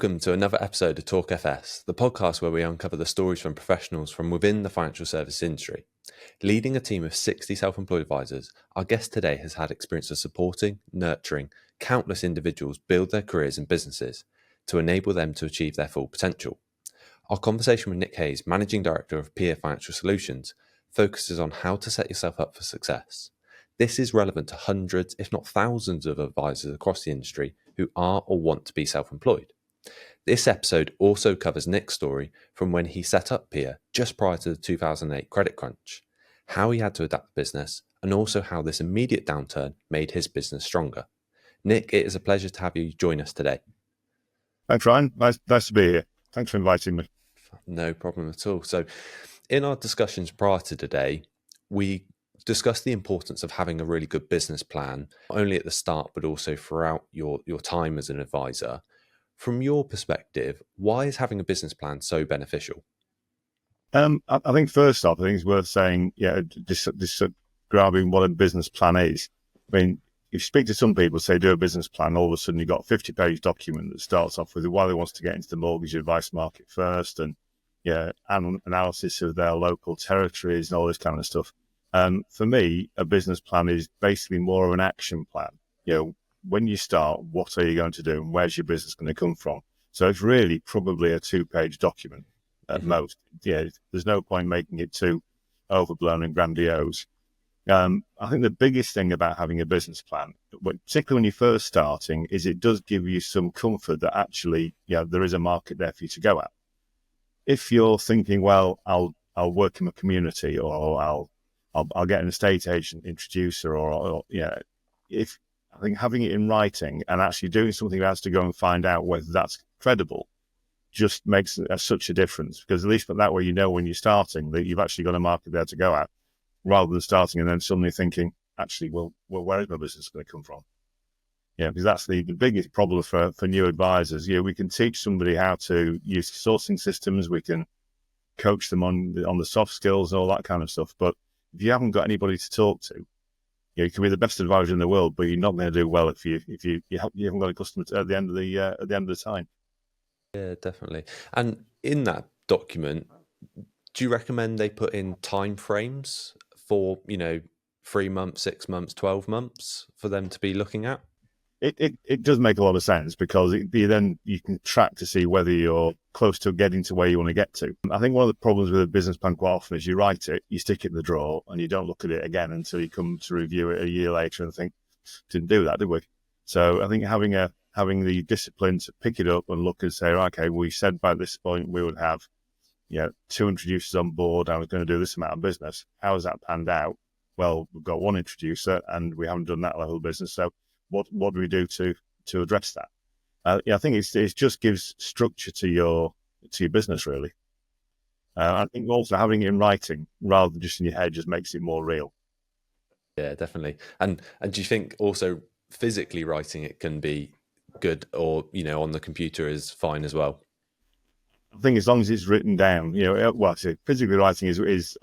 Welcome to another episode of Talk FS, the podcast where we uncover the stories from professionals from within the financial service industry. Leading a team of 60 self-employed advisors, our guest today has had experience of supporting, nurturing countless individuals build their careers and businesses to enable them to achieve their full potential. Our conversation with Nick Hayes, Managing Director of Peer Financial Solutions, focuses on how to set yourself up for success. This is relevant to hundreds, if not thousands, of advisors across the industry who are or want to be self-employed. This episode also covers Nick's story from when he set up Peer just prior to the 2008 credit crunch, how he had to adapt the business, and also how this immediate downturn made his business stronger. Nick, it is a pleasure to have you join us today. Thanks, Ryan. Nice to be here. Thanks for inviting me. No problem at all. So in our discussions prior to today, we discussed the importance of having a really good business plan, not only at the start, but also throughout your time as an advisor. From your perspective, why is having a business plan so beneficial? I think first off, I think it's worth saying, grabbing what a business plan is. I mean, if you speak to some people, say do a business plan, all of a sudden you've got a 50-page document that starts off with why they want to get into the mortgage advice market first, and analysis of their local territories and all this kind of stuff. For me, a business plan is basically more of an action plan. When you start, what are you going to do and where's your business going to come from? So it's really probably a 2-page document at most. There's no point making it too overblown and grandiose. I think the biggest thing about having a business plan, particularly when you're first starting, is it does give you some comfort that actually, there is a market there for you to go at. If you're thinking, well, I'll work in my community, or I'll get an estate agent introducer, I think having it in writing and actually doing something else to go and find out whether that's credible just makes such a difference, because at least that way when you're starting that you've actually got a market there to go at, rather than starting and then suddenly thinking, actually, well where is my business going to come from? Because that's the biggest problem for new advisors. We can teach somebody how to use sourcing systems, we can coach them on the soft skills and all that kind of stuff, but if you haven't got anybody to talk to, you can be the best advisor in the world, but you're not going to do well if you haven't got a customer at the end of the time. Yeah, definitely. And in that document, do you recommend they put in time frames for 3 months, 6 months, 12 months for them to be looking at? It does make a lot of sense, because you can track to see whether you're close to getting to where you want to get to. I think one of the problems with a business plan quite often is you write it, you stick it in the drawer, and you don't look at it again until you come to review it a year later and think, didn't do that, did we? So I think having the discipline to pick it up and look and say, okay, we said by this point we would have 2 introducers on board, I was going to do this amount of business. How has that panned out? Well, we've got 1 introducer and we haven't done that level of business. So what do we do to address that? I think it just gives structure to your business, really. I think also having it in writing rather than just in your head just makes it more real. Yeah, definitely. And do you think also physically writing it can be good, or on the computer is fine as well? I think as long as it's written down, physically writing is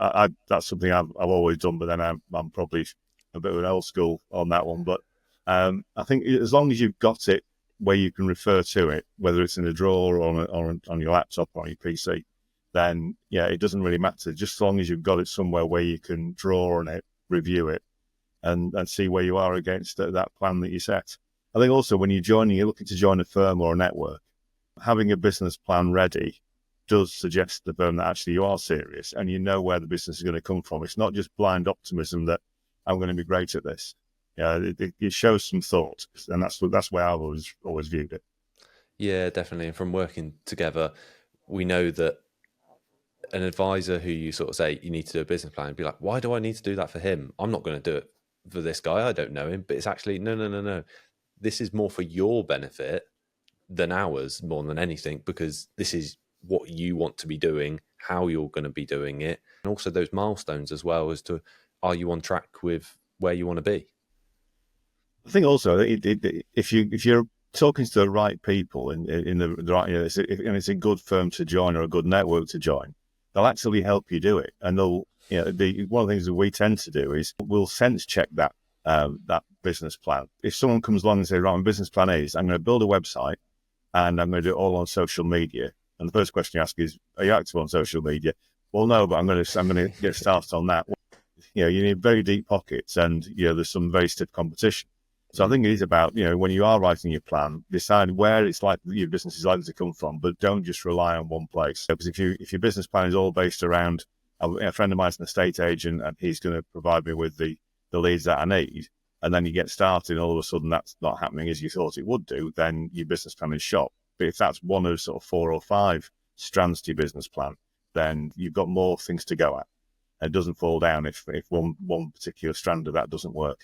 that's something I've always done, but then I'm probably a bit of an old school on that one. But I think as long as you've got it where you can refer to it, whether it's in a drawer or on your laptop or on your PC, then it doesn't really matter. Just as long as you've got it somewhere where you can draw on it, review it, and see where you are against that plan that you set. I think also when you're looking to join a firm or a network, having a business plan ready does suggest to the firm that actually you are serious and you know where the business is going to come from. It's not just blind optimism that I'm going to be great at this. It shows some thought, and that's the way I've always viewed it. Yeah, definitely. And from working together, we know that an advisor who you sort of say you need to do a business plan and be like, why do I need to do that for him? I'm not going to do it for this guy. I don't know him. But it's actually, no. This is more for your benefit than ours, more than anything, because this is what you want to be doing, how you're going to be doing it, and also those milestones as well as to, are you on track with where you want to be? I think also if you're talking to the right people in the right, and it's a good firm to join or a good network to join, they'll actually help you do it. And they'll, one of the things that we tend to do is we'll sense check that business plan. If someone comes along and says, right, my business plan is, I'm going to build a website, and I'm going to do it all on social media. And the first question you ask is, are you active on social media? Well, no, but I'm going to get started on that. You need very deep pockets, and there's some very stiff competition. So I think it is about, when you are writing your plan, decide where it's like your business is likely to come from, but don't just rely on one place. Because if your business plan is all based around a friend of mine's an estate agent and he's going to provide me with the leads that I need, and then you get started and all of a sudden that's not happening as you thought it would do, then your business plan is shot. But if that's one of sort of 4 or 5 strands to your business plan, then you've got more things to go at. It doesn't fall down if one particular strand of that doesn't work.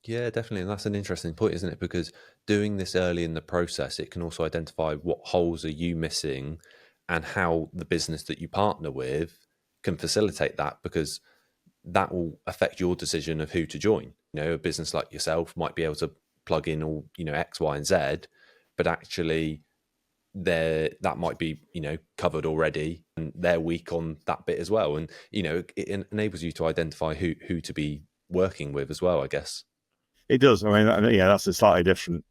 Yeah, definitely. And that's an interesting point, isn't it? Because doing this early in the process, it can also identify what holes are you missing and how the business that you partner with can facilitate that, because that will affect your decision of who to join. A business like yourself might be able to plug in all, X, Y, and Z, but actually that might be, covered already and they're weak on that bit as well. And, it enables you to identify who to be working with as well, I guess. It does. I mean, that's a slightly different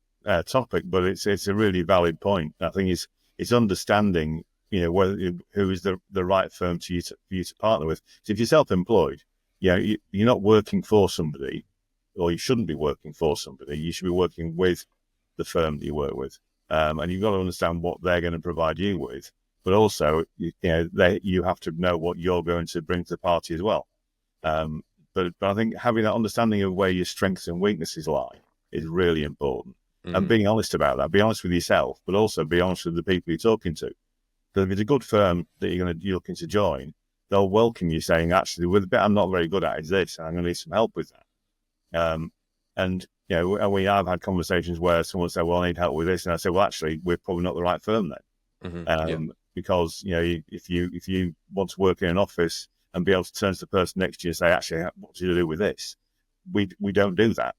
topic, but it's a really valid point. I think it's understanding, who is the right firm for you to partner with. So if you're self-employed, you're not working for somebody, or you shouldn't be working for somebody. You should be working with the firm that you work with, and you've got to understand what they're going to provide you with. But also, you have to know what you're going to bring to the party as well. But I think having that understanding of where your strengths and weaknesses lie is really important. And being honest about that, be honest with yourself, but also be honest with the people you're talking to. Because if it's a good firm that you're looking to join, they'll welcome you saying, actually, with the bit I'm not very good at is this, and I'm going to need some help with that. And I've had conversations where someone said, well, I need help with this. And I said, well, actually, we're probably not the right firm then. Yeah. Because, if you want to work in an office and be able to turn to the person next to you and say, actually, what do you do with this? We don't do that.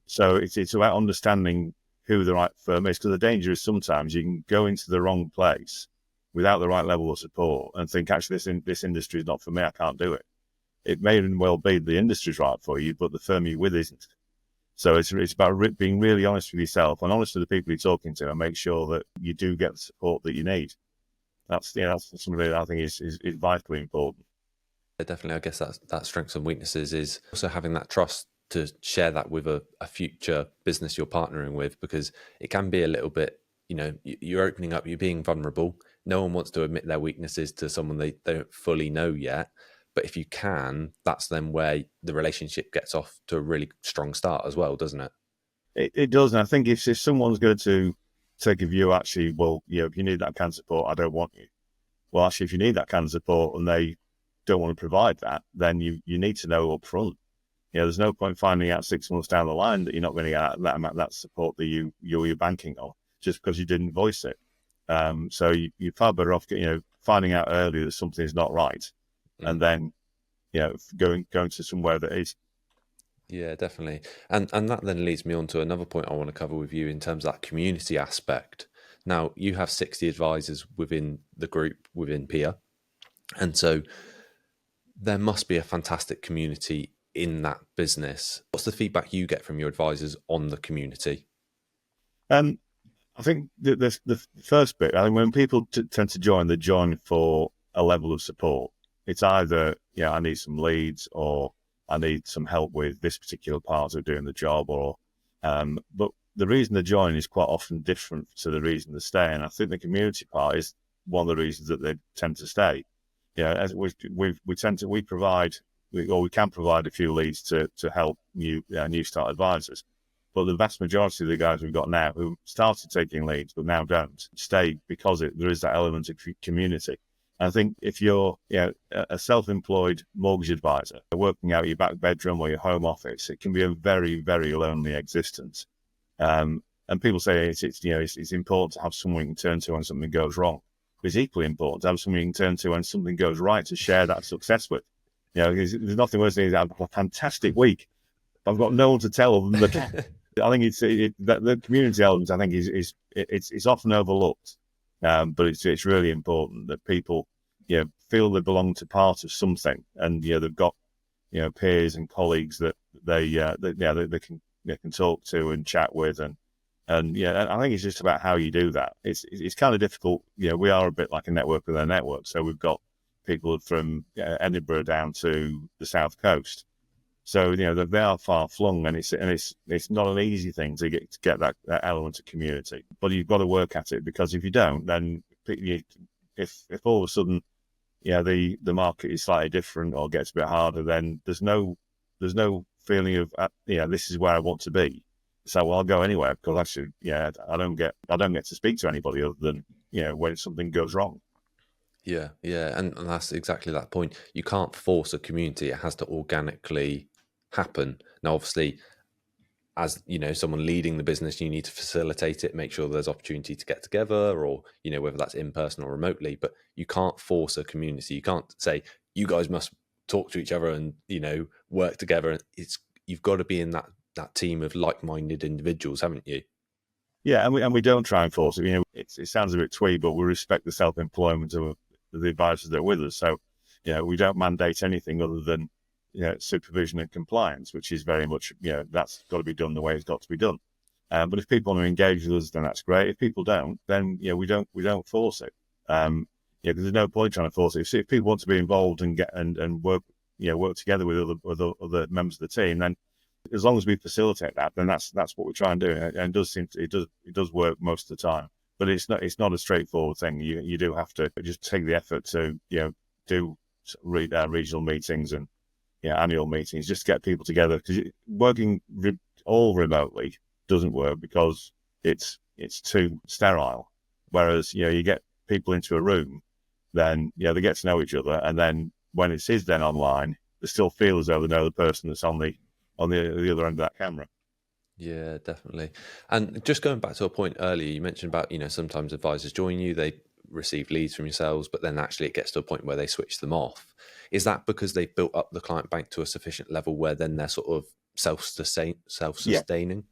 So it's about understanding who the right firm is, because the danger is sometimes you can go into the wrong place without the right level of support and think, actually, this industry is not for me, I can't do it. It may well be the industry's right for you, but the firm you're with isn't. So it's about being really honest with yourself and honest with the people you're talking to, and make sure that you do get the support that you need. That's something that I think is vitally important. Yeah, definitely. I guess that strengths and weaknesses is also having that trust to share that with a future business you're partnering with, because it can be a little bit, you're opening up, you're being vulnerable. No one wants to admit their weaknesses to someone they don't fully know yet. But if you can, that's then where the relationship gets off to a really strong start as well, doesn't it? It does. And I think if someone's going to take a view, actually, well, if you need that kind of support, I don't want you. Well, actually, if you need that kind of support and they don't want to provide that, then you need to know up front. There's no point finding out 6 months down the line that you're not going to get that support that you're banking on just because you didn't voice it. So you're far better off, finding out earlier that something is not right, and then, going to somewhere that is. Yeah, definitely. And that then leads me on to another point I want to cover with you in terms of that community aspect. Now, you have 60 advisors within the group, within PIA. And so there must be a fantastic community in that business. What's the feedback you get from your advisors on the community? I think the first bit, I think when people tend to join, they join for a level of support. It's either, I need some leads, or I need some help with this particular part of doing the job, but the reason they join is quite often different to the reason they stay. And I think the community part is one of the reasons that they tend to stay. As we can provide a few leads to help new start advisors. But the vast majority of the guys we've got now who started taking leads but now don't stay because there is that element of community. And I think if you're a self-employed mortgage advisor working out your back bedroom or your home office, it can be a very, very lonely existence. And people say it's important to have someone you can turn to when something goes wrong. It's equally important to have someone you can turn to when something goes right, to share that success with. There's nothing worse than having a fantastic week. I've got no one to tell them. I think the community element, I think, is often overlooked, but it's really important that people feel they belong to part of something, and they've got peers and colleagues that they can talk to and chat with, And yeah, I think it's just about how you do that. It's kind of difficult. We are a bit like a network within a network. So we've got people from Edinburgh down to the south coast. So they are far flung, and it's not an easy thing to get that element of community. But you've got to work at it, because if you don't, then if all of a sudden the market is slightly different or gets a bit harder, then there's no feeling of this is where I want to be. So I'll go anywhere, because actually I don't get to speak to anybody other than when something goes wrong. Yeah, yeah, and that's exactly that point. You can't force a community; it has to organically happen. Now, obviously, as someone leading the business, you need to facilitate it, make sure there's opportunity to get together, or whether that's in person or remotely. But you can't force a community. You can't say you guys must talk to each other and work together. You've got to be in that team of like-minded individuals, haven't you? Yeah, and we don't try and force it. It sounds a bit twee, but we respect the self-employment of the advisors that are with us. So, we don't mandate anything other than supervision and compliance, which is very much that's got to be done the way it's got to be done. But if people want to engage with us, then that's great. If people don't, then we don't force it. Because there's no point trying to force it. If people want to be involved and work work together with other members of the team, then as long as we facilitate that, then that's what we try and do, and it does work most of the time. But it's not a straightforward thing. You do have to just take the effort to do regional meetings and annual meetings, just to get people together, because working all remotely doesn't work, because it's too sterile. Whereas you get people into a room, then they get to know each other, and then when it is then online, they still feel as though they know the person that's on the other end of that camera. Yeah, definitely. And just going back to a point earlier, you mentioned about, sometimes advisors join you, they receive leads from yourselves, but then actually it gets to a point where they switch them off. Is that because they've built up the client bank to a sufficient level where then they're sort of self-sustaining?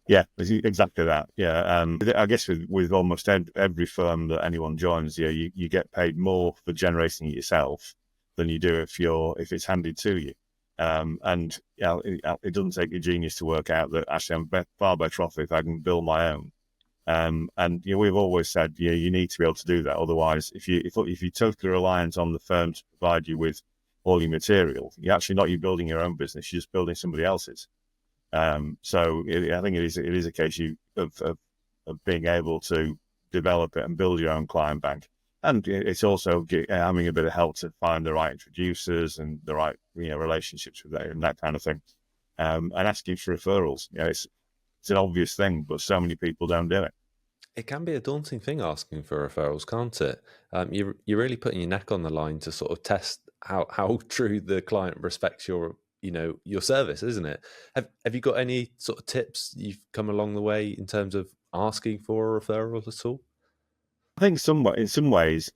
Yeah, exactly that. Yeah, I guess with almost every firm that anyone joins, you get paid more for generating it yourself than you do if it's handed to you. And it doesn't take a genius to work out that actually I'm far better off if I can build my own. And we've always said you need to be able to do that. Otherwise, if you're totally reliant on the firm to provide you with all your material, you're actually not building your own business. You're just building somebody else's. So I think it is a case of being able to develop it and build your own client bank. And it's also having a bit of help to find the right introducers and the right relationships with that and that kind of thing, and asking for referrals. It's an obvious thing, but so many people don't do it. It can be a daunting thing asking for referrals, can't it? You're really putting your neck on the line to sort of test how true the client respects your service, isn't it? Have you got any sort of tips you've come along the way in terms of asking for a referral at all? I think in some ways,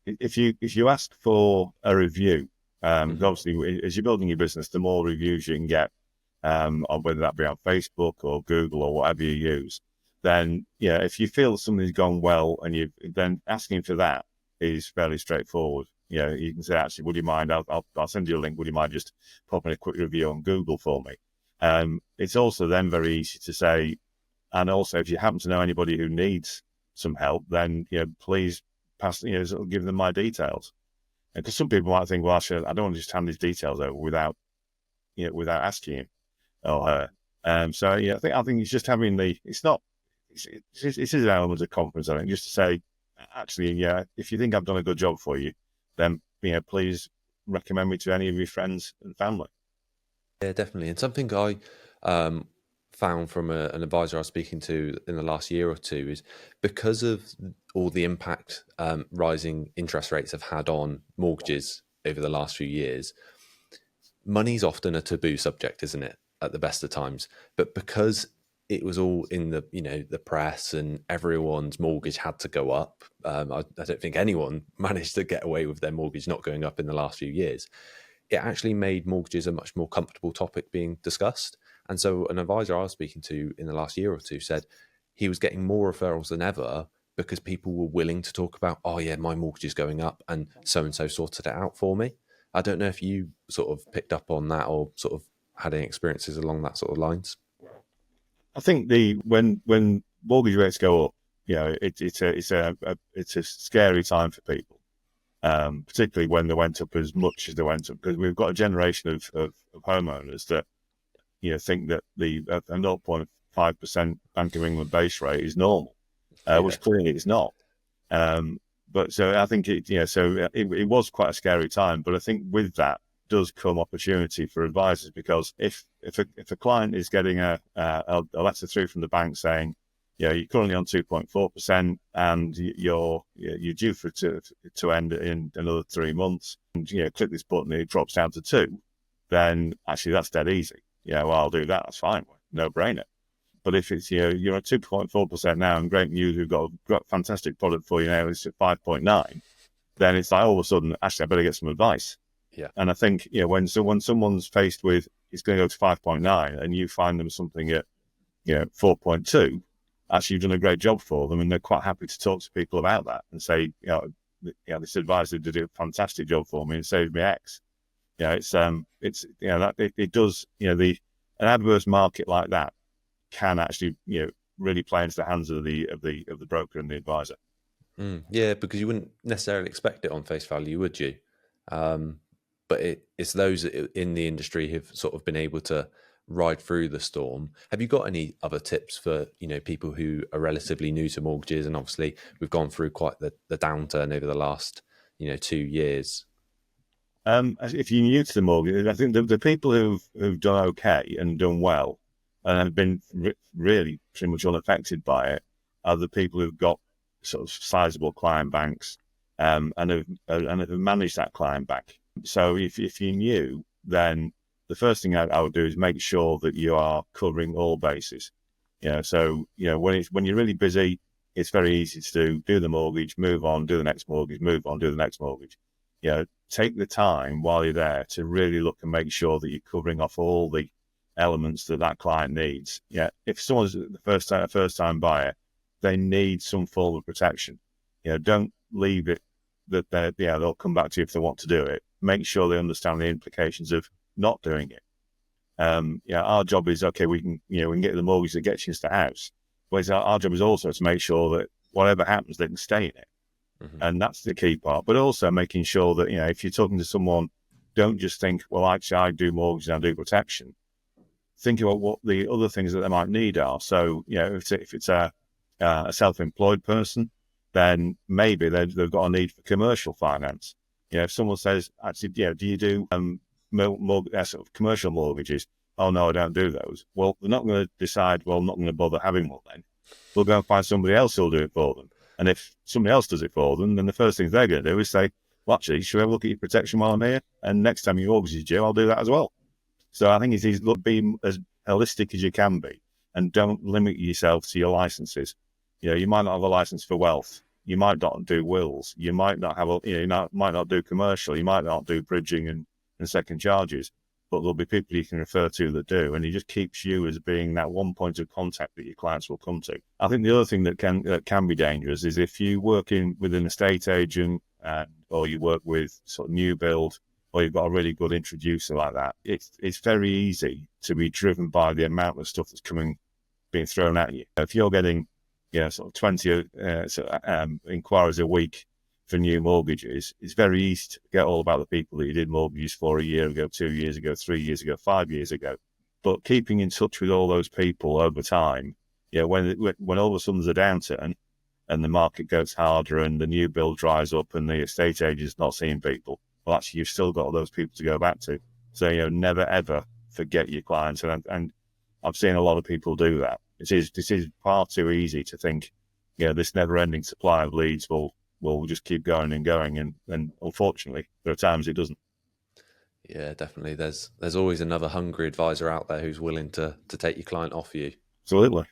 if you ask for a review, obviously as you're building your business, the more reviews you can get, or whether that be on Facebook or Google or whatever you use, then if you feel something's gone well, and then asking for that is fairly straightforward. You can say, actually, would you mind? I'll send you a link. Would you mind just popping a quick review on Google for me? It's also then very easy to say, and also if you happen to know anybody who needs some help, then please give them my details. Because some people might think, well, actually, I don't want to just hand these details over without asking him or her. So I think it's just having it is an element of confidence. I think, just to say, actually, if you think I've done a good job for you, then please recommend me to any of your friends and family. Yeah, definitely. And something I found from an advisor I was speaking to in the last year or two is because of all the impact rising interest rates have had on mortgages over the last few years, money's often a taboo subject, isn't it, at the best of times? But because it was all in the press and everyone's mortgage had to go up, I don't think anyone managed to get away with their mortgage not going up in the last few years. It actually made mortgages a much more comfortable topic being discussed. And so an advisor I was speaking to in the last year or two said he was getting more referrals than ever because people were willing to talk about, oh yeah, my mortgage is going up and so sorted it out for me. I don't know if you sort of picked up on that or sort of had any experiences along that sort of lines. I think when mortgage rates go up, it's a scary time for people, particularly when they went up as much as they went up, because we've got a generation of homeowners that think that the a 0.5% Bank of England base rate is normal, Yeah. which clearly it's not. But so I think it was quite a scary time. But I think with that does come opportunity for advisors, because if a client is getting a letter through from the bank saying, you're currently on 2.4% and you're due for it to end in another 3 months, and click this button and it drops down to 2, then actually that's dead easy. Well, I'll do that. That's fine, no brainer. But if it's you're at 2.4% now, and great news, we've got a fantastic product for you now, it's at 5.9, then it's like all of a sudden, actually, I better get some advice. Yeah. And I think when someone's faced with it's going to go to 5.9, and you find them something at 4.2, actually you've done a great job for them, and they're quite happy to talk to people about that and say, this advisor did a fantastic job for me and saved me X. It does an adverse market like that can actually really play into the hands of the broker and the advisor. Yeah, because you wouldn't necessarily expect it on face value, would you? But it's those in the industry who've sort of been able to ride through the storm. Have you got any other tips for people who are relatively new to mortgages? And obviously we've gone through quite the downturn over the last 2 years. If you're new to the mortgage, I think the people who've done okay and done well and have been really pretty much unaffected by it are the people who've got sort of sizable client banks, and have managed that client bank. So if you're new, then the first thing I would do is make sure that you are covering all bases. So when you're really busy, it's very easy to do the mortgage, move on, do the next mortgage, move on, do the next mortgage. Take the time while you're there to really look and make sure that you're covering off all the elements that client needs. If someone's the first time buyer, they need some form of protection. Don't leave it that they'll come back to you if they want to do it. Make sure they understand the implications of not doing it. Our job is, okay, we can get the mortgage that gets you into the house. But our job is also to make sure that whatever happens, they can stay in it. Mm-hmm. And that's the key part. But also making sure that, if you're talking to someone, don't just think, well, actually, I do mortgage and I do protection. Think about what the other things that they might need are. So, if it's a self-employed person, then maybe they've got a need for commercial finance. If someone says, actually, do you do sort of commercial mortgages? Oh, no, I don't do those. Well, they're not going to decide, well, I'm not going to bother having one then. We'll go and find somebody else who'll do it for them. And if somebody else does it for them, then the first thing they're going to do is say, well, actually, should we have a look at your protection while I'm here? And next time your mortgage is due, I'll do that as well. So I think it's be as holistic as you can be, and don't limit yourself to your licenses. You might not have a license for wealth. You might not do wills. You might not have might not do commercial. You might not do bridging and second charges. But there'll be people you can refer to that do, and it just keeps you as being that one point of contact that your clients will come to. I think the other thing that can be dangerous is if you work with an estate agent, or you work with sort of new build, or you've got a really good introducer like that. It's very easy to be driven by the amount of stuff that's being thrown at you. If you're getting sort of 20 inquiries a week for new mortgages, it's very easy to forget all about the people that you did mortgages for a year ago, 2 years ago, 3 years ago, 5 years ago. But keeping in touch with all those people over time, when all of a sudden there's a downturn and the market goes harder and the new build dries up and the estate agent's not seeing people, well, actually, you've still got all those people to go back to. So, never, ever forget your clients. And I've seen a lot of people do that. This is far too easy to think, this never-ending supply of leads will just keep going and going. And unfortunately, there are times it doesn't. Yeah, definitely. There's always another hungry advisor out there who's willing to take your client off you. Absolutely.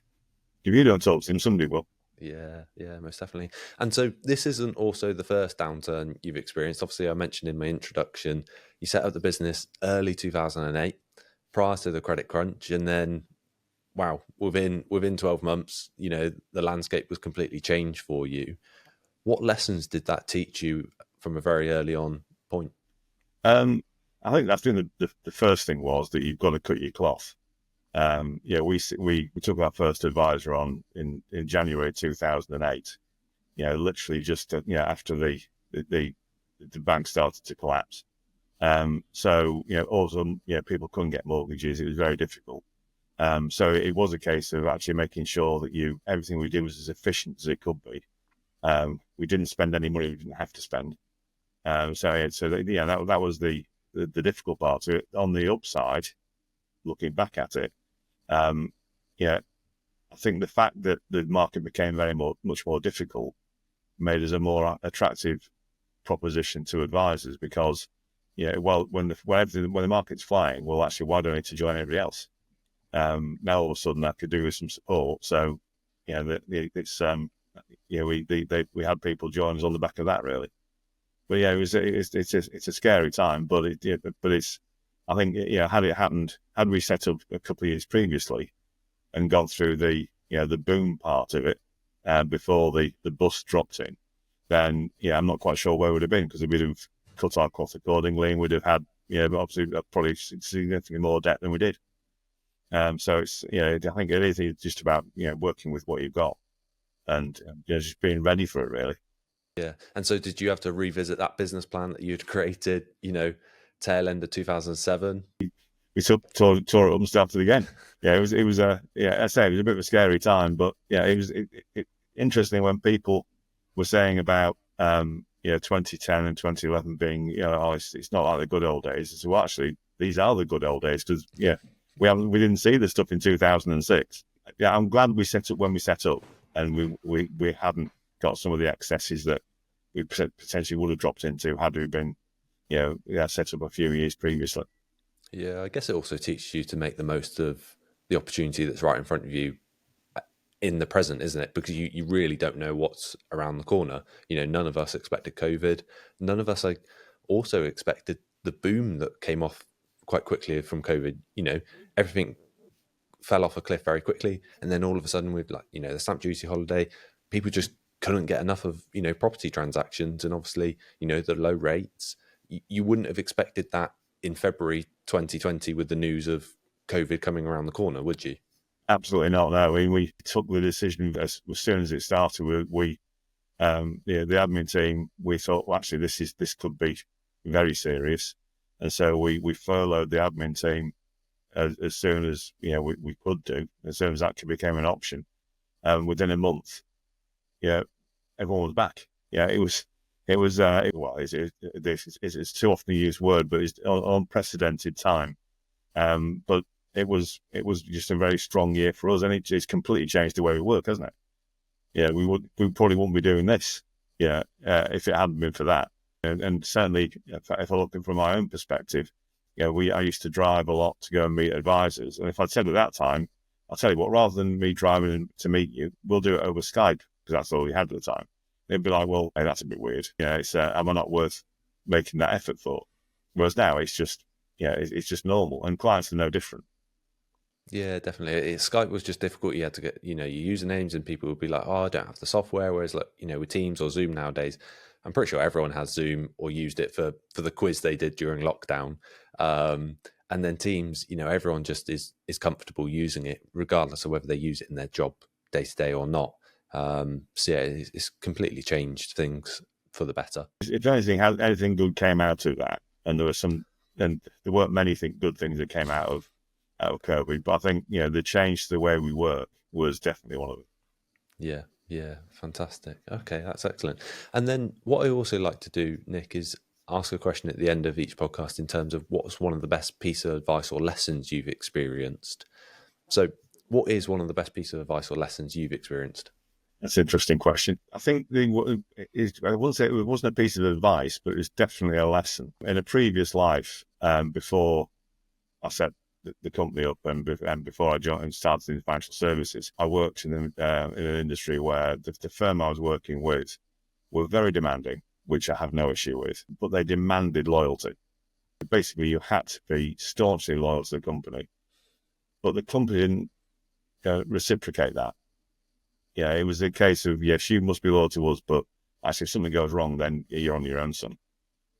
If you don't talk to him, somebody will. Yeah, most definitely. And so this isn't also the first downturn you've experienced. Obviously, I mentioned in my introduction, you set up the business early 2008, prior to the credit crunch, and then, wow, within 12 months, the landscape was completely changed for you. What lessons did that teach you from a very early on point? I think that's the first thing was that you've got to cut your cloth. We took our first advisor on in January 2008. Literally just after the bank started to collapse. So all of a sudden, people couldn't get mortgages. It was very difficult. So it was a case of actually making sure that everything we did was as efficient as it could be. We didn't spend any money we didn't have to spend. That was the difficult part of it. On the upside, looking back at it, I think the fact that the market became much more difficult made us a more attractive proposition to advisors because, when the market's flying, well, actually, why do I need to join everybody else? Now all of a sudden I could do with some support. So, we had people join us on the back of that, really. But it's a scary time. But I think had we set up a couple of years previously and gone through the boom part of it before the bust dropped in, then I'm not quite sure where we'd have been because we'd have cut our costs accordingly and we'd have had obviously probably significantly more debt than we did. So it's I think it is just about working with what you've got and just being ready for it, really. Yeah. And so did you have to revisit that business plan that you'd created, tail end of 2007? We tore it up and started again. It was I say it was a bit of a scary time, but it was interesting when people were saying about 2010 and 2011 being it's not like the good old days. So actually these are the good old days because we didn't see this stuff in 2006. I'm glad we set up when we set up and we hadn't got some of the excesses that we potentially would have dropped into had we been set up a few years previously. Yeah, I guess it also teaches you to make the most of the opportunity that's right in front of you in the present, isn't it? Because you really don't know what's around the corner. None of us expected COVID. None of us also expected the boom that came off quite quickly from COVID. Everything fell off a cliff very quickly. And then all of a sudden with the stamp duty holiday, people just couldn't get enough of, property transactions. And obviously, the low rates, you wouldn't have expected that in February 2020 with the news of COVID coming around the corner, would you? Absolutely not. No, we took the decision as soon as it started. The admin team, we thought, well, actually, this could be very serious, and so we furloughed the admin team as soon as we could do, as soon as that became an option. Within a month, everyone was back. It's too often a used word, but it's an unprecedented time. But it was just a very strong year for us, and it's completely changed the way we work, hasn't it? We probably wouldn't be doing this, if it hadn't been for that. And certainly, if I look from my own perspective, I used to drive a lot to go and meet advisors, and if I'd said at that time, I'll tell you what, rather than me driving to meet you, we'll do it over Skype because that's all we had at the time. They'd be like, well, hey, that's a bit weird. It's am I not worth making that effort for? Whereas now it's just it's just normal, and clients are no different. Yeah, definitely. Skype was just difficult. You had to get, your usernames, and people would be like, oh, I don't have the software. Whereas, with Teams or Zoom nowadays, I'm pretty sure everyone has Zoom or used it for the quiz they did during lockdown. And then Teams, everyone just is comfortable using it, regardless of whether they use it in their job day to day or not. It's completely changed things for the better. If anything good came out of that, and there weren't many good things that came out of COVID, but I think the change to the way we work was definitely one of them. Yeah, fantastic. Okay, that's excellent. And then what I also like to do, Nick, is ask a question at the end of each podcast in terms of what's one of the best piece of advice or lessons you've experienced. So what is one of the best piece of advice or lessons you've experienced? That's an interesting question. I think I wouldn't say it wasn't a piece of advice, but it was definitely a lesson. In a previous life, before I set the company up and before I joined and started in financial services, I worked in an industry where the firm I was working with were very demanding, which I have no issue with, but they demanded loyalty. Basically, you had to be staunchly loyal to the company, but the company didn't reciprocate that. It was a case of, yes, you must be loyal to us, but actually if something goes wrong, then you're on your own, son.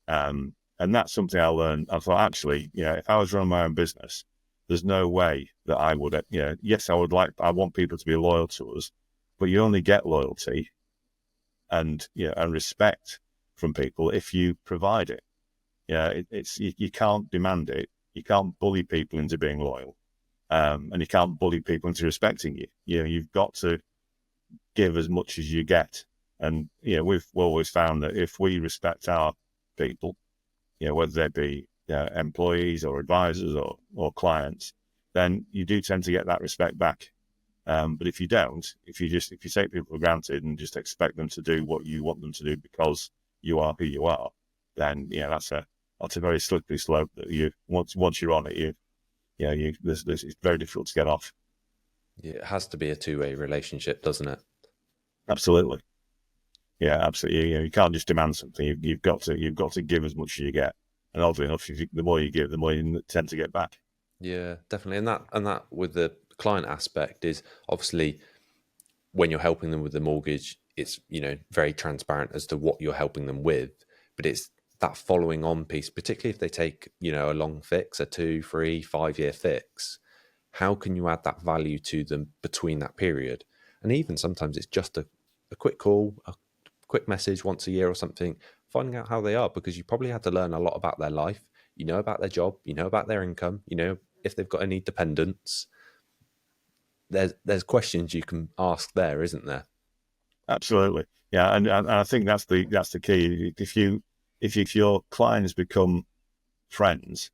And that's something I learned. I thought, actually, if I was running my own business, there's no way that I would, yes, I want people to be loyal to us, but you only get loyalty and, and respect from people if you provide it. You can't demand it. You can't bully people into being loyal. And you can't bully people into respecting you. You've got to give as much as you get. And, we've always found that if we respect our people, whether they be employees or advisors or clients, then you do tend to get that respect back. But if you don't, if you take people for granted and just expect them to do what you want them to do because you are who you are, then that's a very slippery slope that once you're on it, it's very difficult to get off. Yeah, it has to be a two-way relationship, doesn't it? Absolutely. Yeah, absolutely. You can't just demand something. You've got to give as much as you get. And oddly enough, the more you give, the more you tend to get back. Yeah, definitely. And that with the client aspect is obviously when you're helping them with the mortgage, it's, very transparent as to what you're helping them with, but it's that following on piece, particularly if they take, a long fix, a 2, 3, 5 year fix. How can you add that value to them between that period? And even sometimes it's just a quick call, a quick message once a year or something, finding out how they are, because you probably had to learn a lot about their life, about their job, about their income, if they've got any dependents. There's questions you can ask there, isn't there? Absolutely. Yeah. And I think that's the key. If your clients become friends,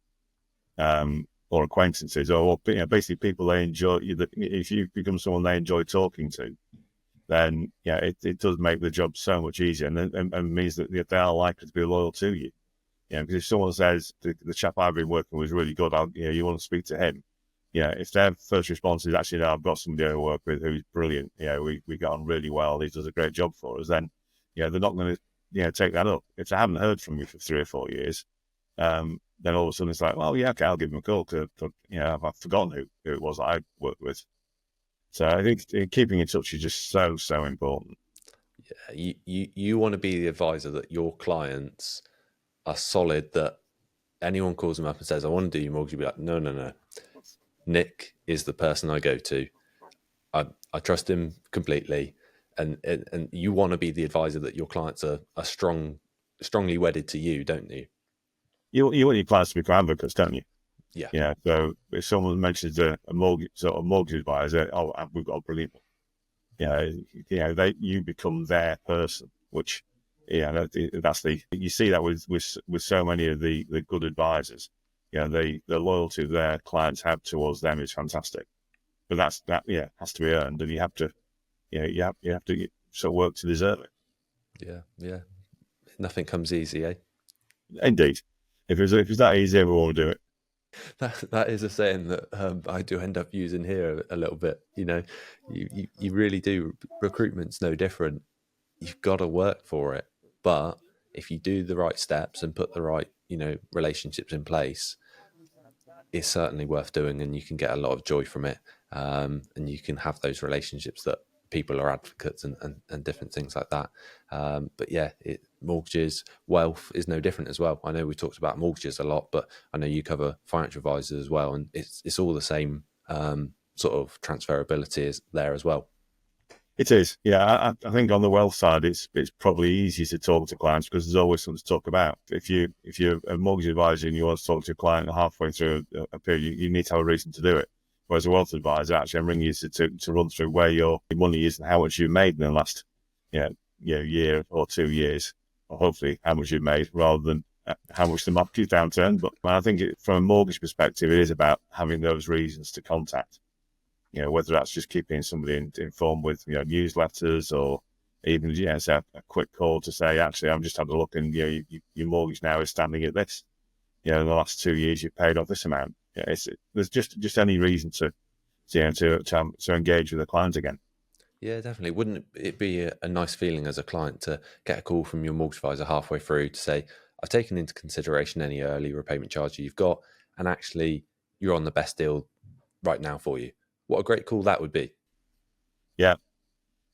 or acquaintances, or basically people they enjoy, if you become someone they enjoy talking to, then it does make the job so much easier, and means that they are likely to be loyal to you. Because if someone says the chap I've been working with is really good, you want to speak to him. If their first response is actually, no, I've got somebody I work with who's brilliant. We got on really well. He does a great job for us. Then, they're not going to take that up. If they haven't heard from you for 3 or 4 years, then all of a sudden it's like, well, yeah, okay, I'll give him a call because I've forgotten who it was I worked with. So I think keeping in touch is just so important. Yeah, you want to be the advisor that your clients are solid, that anyone calls them up and says, I want to do your mortgage, you'll be like, no. Nick is the person I go to. I trust him completely. And you want to be the advisor that your clients are strongly wedded to you, don't you? You want your clients to become advocates, don't you? Yeah. Yeah. So if someone mentions a mortgage advisor, we've got a brilliant one. You become their person, which, you see that with so many of the good advisors. The loyalty their clients have towards them is fantastic. But that has to be earned, and you have to sort of work to deserve it. Yeah. Nothing comes easy, eh? Indeed. If it's that easy, everyone will do it. That is a saying that I do end up using here a little bit. You really do. Recruitment's no different. You've got to work for it, but if you do the right steps and put the right relationships in place, it's certainly worth doing, and you can get a lot of joy from it. And you can have those relationships that people are advocates and different things like that. But yeah, mortgages, wealth is no different as well. I know we talked about mortgages a lot, but I know you cover financial advisors as well, and it's all the same sort of transferability there as well. It is, yeah. I think on the wealth side, it's probably easier to talk to clients because there's always something to talk about. If you're a mortgage advisor and you want to talk to a client halfway through a period, you need to have a reason to do it. Whereas a wealth advisor, actually, I'm ringing you to run through where your money is and how much you've made in the last year or 2 years, or hopefully how much you've made, rather than how much the market's downturned. But I think from a mortgage perspective, it is about having those reasons to contact. Whether that's just keeping somebody informed with newsletters, or even a quick call to say, actually, I've just had a look, and your mortgage now is standing at this. In the last 2 years you've paid off this amount. There's just any reason to engage with the client again. Yeah, definitely. Wouldn't it be a nice feeling as a client to get a call from your mortgage advisor halfway through to say, I've taken into consideration any early repayment charge you've got, and actually you're on the best deal right now for you. What a great call that would be. Yeah.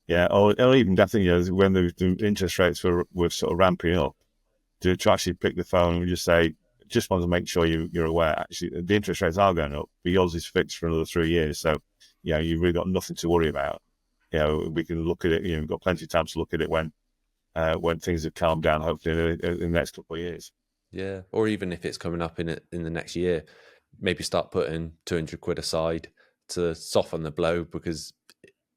Or even definitely, when the interest rates were sort of ramping up, to actually pick the phone and just say, just want to make sure you're aware. Actually, the interest rates are going up, but yours is fixed for another 3 years. So, you've really got nothing to worry about. We can look at it. We've got plenty of time to look at it when things have calmed down, hopefully in the next couple of years. Yeah, or even if it's coming up in the next year, maybe start putting 200 quid aside to soften the blow, because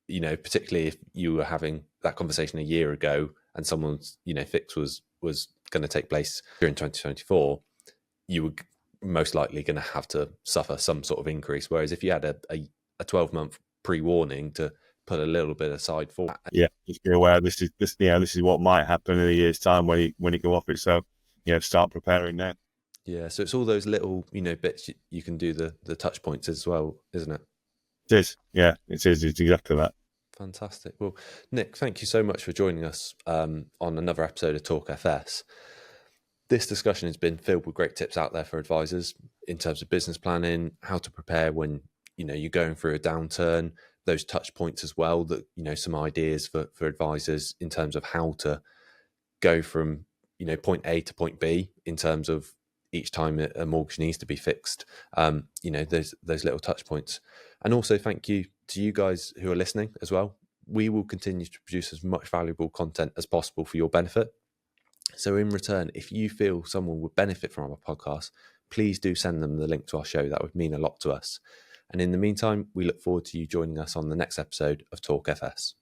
particularly if you were having that conversation a year ago and someone's fix was going to take place during 2024, you were most likely going to have to suffer some sort of increase. Whereas if you had a 12-month pre-warning to put a little bit aside for that. Yeah, just be aware this is what might happen in a year's time when you go off it. So, start preparing now. Yeah, so it's all those little bits you can do, the touch points as well, isn't it? It is. Yeah, it is. It's exactly that. Fantastic. Well, Nick, thank you so much for joining us on another episode of Talk FS. This discussion has been filled with great tips out there for advisors in terms of business planning, how to prepare when you're going through a downturn, those touch points as well, that some ideas for advisors in terms of how to go from point A to point B in terms of each time a mortgage needs to be fixed. Those little touch points. And also thank you to you guys who are listening as well. We will continue to produce as much valuable content as possible for your benefit. So in return, if you feel someone would benefit from our podcast, please do send them the link to our show. That would mean a lot to us. And in the meantime, we look forward to you joining us on the next episode of Talk FS.